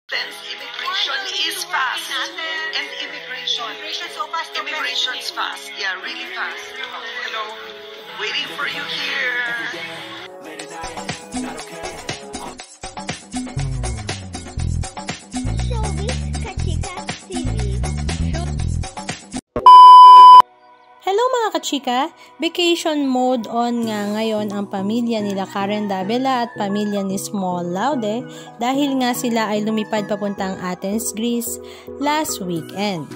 Immigration is fast. And immigration's fast. Yeah, really fast. Hello. Waiting for you here. Hello mga kachika! Vacation mode on nga ngayon ang pamilya nila Karen Davila at pamilya ni Small Laude dahil nga sila ay lumipad papuntang Athens, Greece last weekend.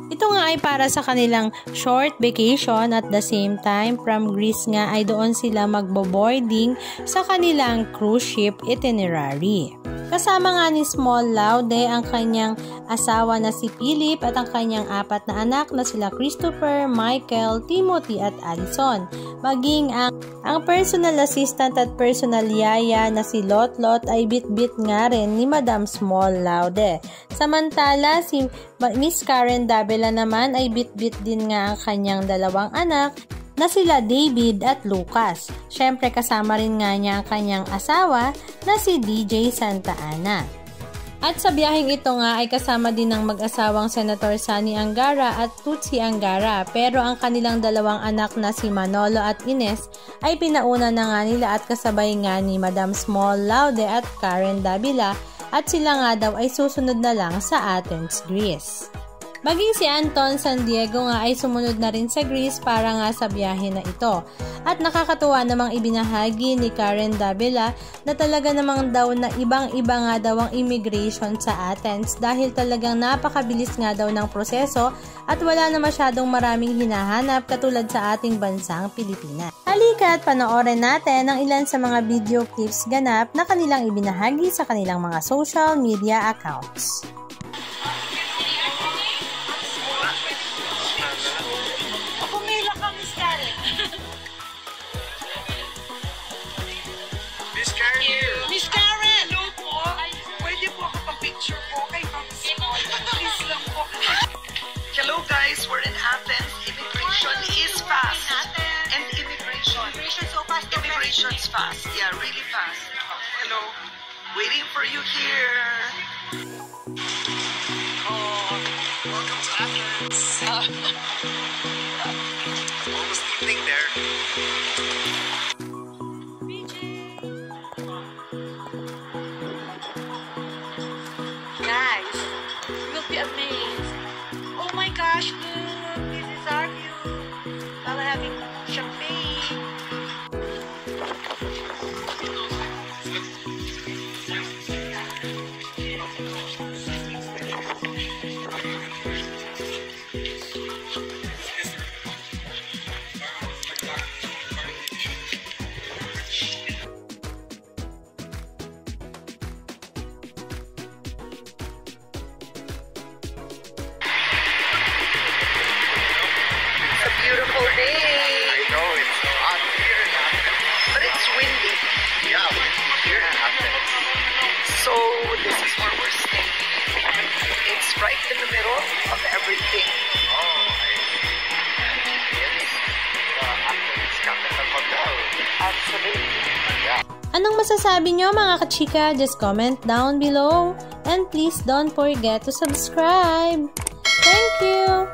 Ito nga ay para sa kanilang short vacation at the same time from Greece nga ay doon sila magbo-boarding sa kanilang cruise ship itinerary. Kasama nga ni Small Laude ang kanyang asawa na si Philip at ang kanyang 4 na anak na sila Christopher, Michael, Timothy at Allison. Maging ang personal assistant at personal yaya na si Lotlot ay bit-bit nga rin ni Madam Small Laude. Samantala si Miss Karen Davila naman ay bit-bit din nga ang kanyang 2 anak na sila David at Lucas. Syempre kasama rin nga niya ang kanyang asawa na si DJ Santa Ana. At sa biyaheng ito nga ay kasama din ng mag-asawang Senator Sunny Angara at Tutsi Angara, pero ang kanilang 2 anak na si Manolo at Ines ay pinauna na nga nila at kasabay nga ni Madam Small Laude at Karen Davila at sila nga daw ay susunod na lang sa Athens, Greece. Maging si Anton San Diego nga ay sumunod na rin sa Greece para nga sa biyahe na ito. At nakakatuwa namang ibinahagi ni Karen Davila na talaga namang daw na ibang-iba nga daw ang immigration sa Athens dahil talagang napakabilis nga daw ng proseso at wala na masyadong maraming hinahanap katulad sa ating bansang Pilipinas. Halika at panoorin natin ang ilan sa mga video clips ganap na kanilang ibinahagi sa kanilang mga social media accounts. Miss Karen! Hello po! Pwede po ako pang-picture po kay Ma'am Small. Please lang po. Hello guys, we're in Athens. Immigration is fast. And immigration's fast. Yeah, really fast. Hello. Waiting for you here. Oh, welcome to Athens. Almost evening there. Guys, you will be amazed. Oh my gosh, look, this is our view. While having champagne. Beautiful day. I know, it's hot here in Athens. But it's windy. Yeah, here in Athens. So this is where we're staying. It's right in the middle of everything. Oh, I see. It's the Athens Capital Hotel. Absolutely. Yeah. Anong masasabi nyo mga kachika? Just comment down below and please don't forget to subscribe. Thank you!